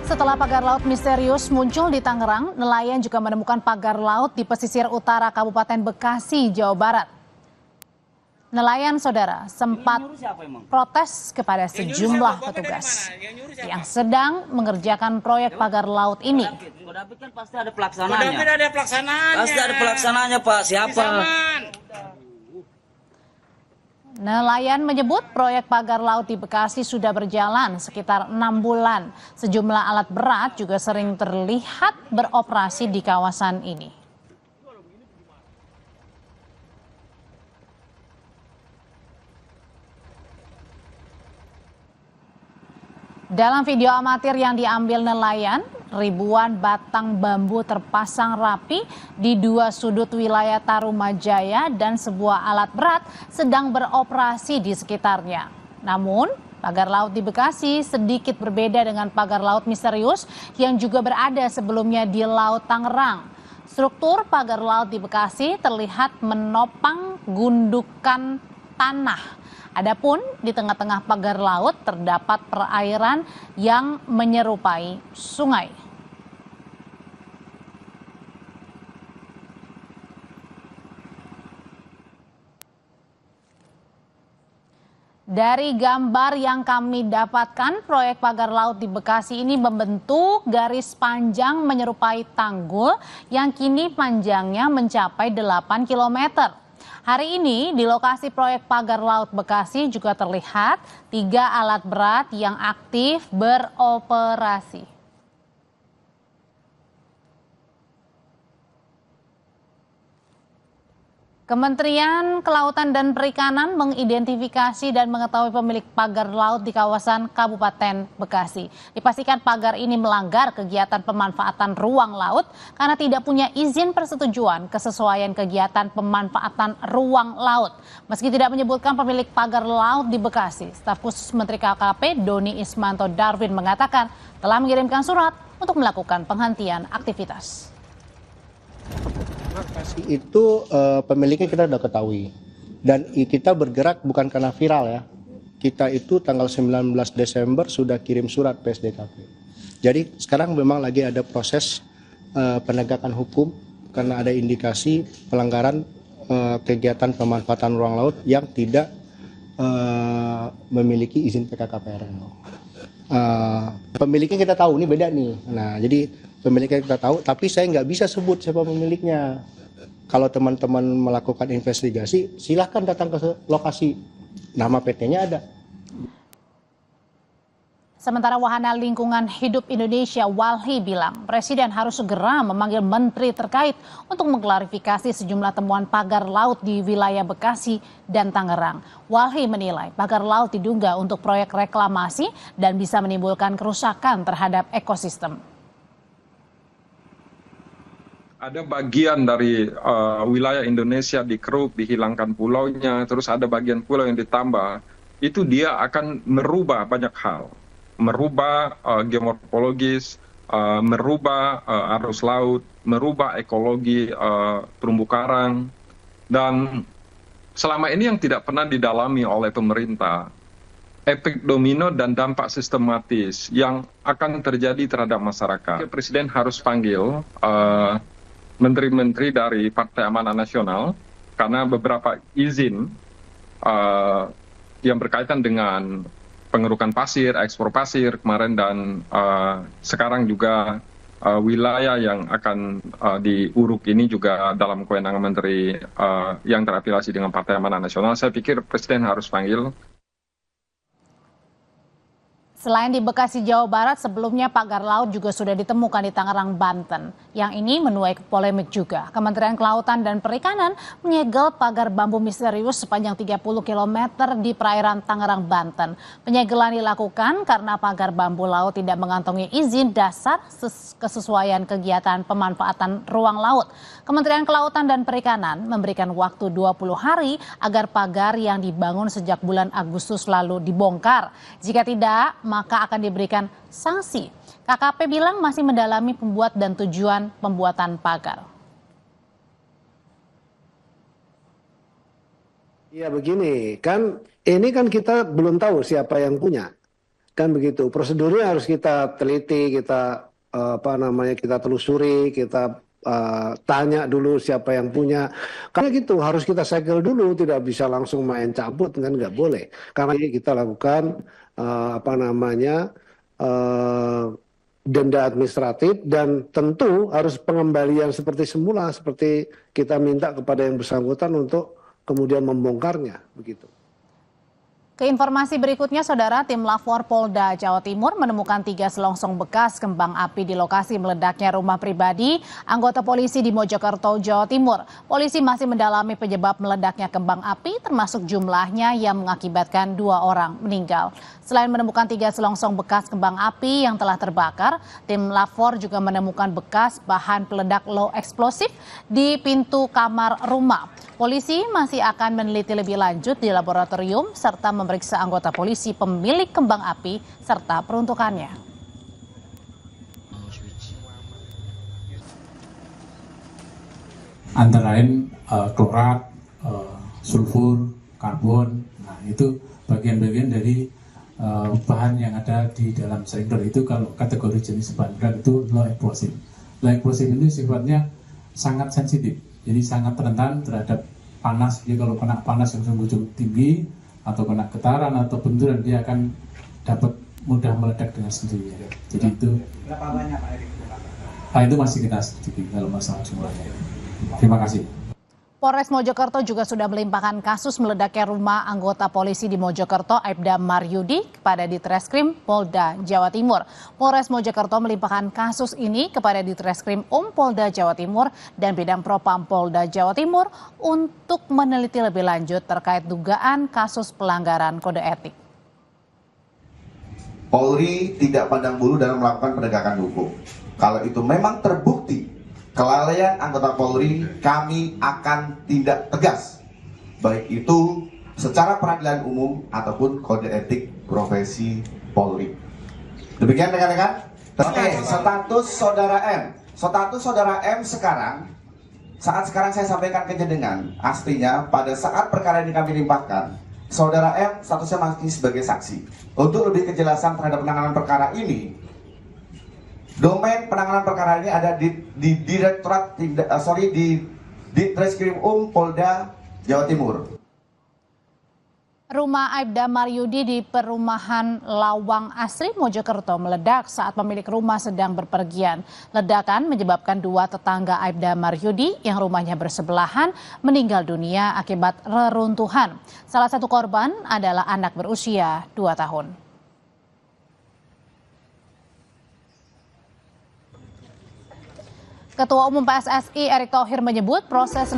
Setelah pagar laut misterius muncul di Tangerang, nelayan juga menemukan pagar laut di pesisir utara Kabupaten Bekasi, Jawa Barat. Nelayan saudara sempat protes kepada sejumlah petugas yang sedang mengerjakan proyek pagar laut ini. Kan pasti ada pelaksananya. Pasti ada pelaksanaannya, Pak. Siapa? Nelayan menyebut proyek pagar laut di Bekasi sudah berjalan sekitar 6 bulan. Sejumlah alat berat juga sering terlihat beroperasi di kawasan ini. Dalam video amatir yang diambil nelayan, ribuan batang bambu terpasang rapi di dua sudut wilayah Tarumajaya dan sebuah alat berat sedang beroperasi di sekitarnya. Namun, pagar laut di Bekasi sedikit berbeda dengan pagar laut misterius yang juga berada sebelumnya di Laut Tangerang. Struktur pagar laut di Bekasi terlihat menopang gundukan tanah. Adapun di tengah-tengah pagar laut terdapat perairan yang menyerupai sungai. Dari gambar yang kami dapatkan, proyek pagar laut di Bekasi ini membentuk garis panjang menyerupai tanggul yang kini panjangnya mencapai 8 km. Hari ini di lokasi proyek pagar laut Bekasi juga terlihat 3 alat berat yang aktif beroperasi. Kementerian Kelautan dan Perikanan mengidentifikasi dan mengetahui pemilik pagar laut di kawasan Kabupaten Bekasi. Dipastikan pagar ini melanggar kegiatan pemanfaatan ruang laut karena tidak punya izin persetujuan kesesuaian kegiatan pemanfaatan ruang laut. Meski tidak menyebutkan pemilik pagar laut di Bekasi, staf khusus Menteri KKP Doni Ismanto Darwin mengatakan telah mengirimkan surat untuk melakukan penghentian aktivitas. Itu pemiliknya kita sudah ketahui dan kita bergerak bukan karena viral ya. Kita itu tanggal 19 Desember sudah kirim surat PSDKP. Jadi sekarang memang lagi ada proses penegakan hukum karena ada indikasi pelanggaran kegiatan pemanfaatan ruang laut yang tidak memiliki izin PKKPRL. Pemiliknya kita tahu, ini beda nih. Nah, jadi pemiliknya kita tahu, tapi saya nggak bisa sebut siapa pemiliknya. Kalau teman-teman melakukan investigasi, silahkan datang ke lokasi. Nama PT-nya ada. Sementara Wahana Lingkungan Hidup Indonesia Walhi bilang Presiden harus segera memanggil menteri terkait untuk mengklarifikasi sejumlah temuan pagar laut di wilayah Bekasi dan Tangerang. Walhi menilai pagar laut diduga untuk proyek reklamasi dan bisa menimbulkan kerusakan terhadap ekosistem. Ada bagian dari wilayah Indonesia dikeruk, dihilangkan pulaunya, terus ada bagian pulau yang ditambah. Itu dia akan merubah banyak hal. Merubah geomorfologis, merubah arus laut, merubah ekologi terumbu karang. Dan selama ini yang tidak pernah didalami oleh pemerintah, efek domino dan dampak sistematis yang akan terjadi terhadap masyarakat. Presiden harus panggil menteri-menteri dari Partai Amanat Nasional karena beberapa izin yang berkaitan dengan pengerukan pasir, ekspor pasir kemarin dan sekarang juga wilayah yang akan diuruk ini juga dalam kewenangan menteri yang terafiliasi dengan Partai Amanat Nasional. Saya pikir Presiden harus panggil. Selain di Bekasi, Jawa Barat, sebelumnya pagar laut juga sudah ditemukan di Tangerang, Banten. Yang ini menuai polemik juga. Kementerian Kelautan dan Perikanan menyegel pagar bambu misterius sepanjang 30 km di perairan Tangerang, Banten. Penyegelan dilakukan karena pagar bambu laut tidak mengantongi izin dasar kesesuaian kegiatan pemanfaatan ruang laut. Kementerian Kelautan dan Perikanan memberikan waktu 20 hari agar pagar yang dibangun sejak bulan Agustus lalu dibongkar. Jika tidak, maka akan diberikan sanksi. KKP bilang masih mendalami pembuat dan tujuan pembuatan pagar. Ya begini, kan ini kan kita belum tahu siapa yang punya. kan begitu. Prosedurnya harus kita teliti, kita kita telusuri, kita tanya dulu siapa yang punya. Karena gitu harus kita segel dulu, tidak bisa langsung main cabut, kan nggak boleh. Karena ini kita lakukan denda administratif, dan tentu harus pengembalian seperti semula, seperti kita minta kepada yang bersangkutan untuk kemudian membongkarnya, begitu. Ke informasi berikutnya, Saudara, tim Lafor Polda Jawa Timur menemukan 3 selongsong bekas kembang api di lokasi meledaknya rumah pribadi anggota polisi di Mojokerto, Jawa Timur. Polisi masih mendalami penyebab meledaknya kembang api, termasuk jumlahnya yang mengakibatkan 2 orang meninggal. Selain menemukan 3 selongsong bekas kembang api yang telah terbakar, tim Lafor juga menemukan bekas bahan peledak low eksplosif di pintu kamar rumah. Polisi masih akan meneliti lebih lanjut di laboratorium serta memeriksa anggota polisi pemilik kembang api serta peruntukannya. Antara lain klorat, sulfur, karbon. Nah, itu bagian-bagian dari bahan yang ada di dalam silinder. Itu kalau kategori jenis bahan berat itu low explosive. Low explosive ini sifatnya sangat sensitif. Jadi sangat rentan terhadap panas. Jadi kalau kena panas yang sungguh cukup tinggi atau kena getaran atau benturan, dia akan dapat mudah meledak dengan sendirinya. Jadi itu berapa banyak Pak Erik? Itu masih kita sedikit kalau masalah jumlahnya. Terima kasih. Polres Mojokerto juga sudah melimpahkan kasus meledaknya rumah anggota polisi di Mojokerto, Aibda Maryudi, kepada Ditreskrim Polda Jawa Timur. Polres Mojokerto melimpahkan kasus ini kepada Ditreskrim Polda Jawa Timur dan Bidang Propam Polda Jawa Timur untuk meneliti lebih lanjut terkait dugaan kasus pelanggaran kode etik. Polri tidak pandang bulu dalam melakukan penegakan hukum. Kalau itu memang terbukti kelalaian anggota Polri, kami akan tindak tegas, baik itu secara peradilan umum ataupun kode etik profesi Polri. Demikian rekan-rekan. Oke, status saudara M. Status saudara M sekarang, saat sekarang saya sampaikan ke jenengan, aslinya pada saat perkara ini kami limpahkan, saudara M statusnya masih sebagai saksi. Untuk lebih kejelasan terhadap penanganan perkara ini, domain penanganan perkara ini ada di Ditreskrim Polda Jawa Timur. Rumah Aibda Maryudi di perumahan Lawang Asri, Mojokerto meledak saat pemilik rumah sedang berpergian. Ledakan menyebabkan 2 tetangga Aibda Maryudi yang rumahnya bersebelahan meninggal dunia akibat reruntuhan. Salah satu korban adalah anak berusia 2 tahun. Ketua Umum PSSI Erick Thohir menyebut proses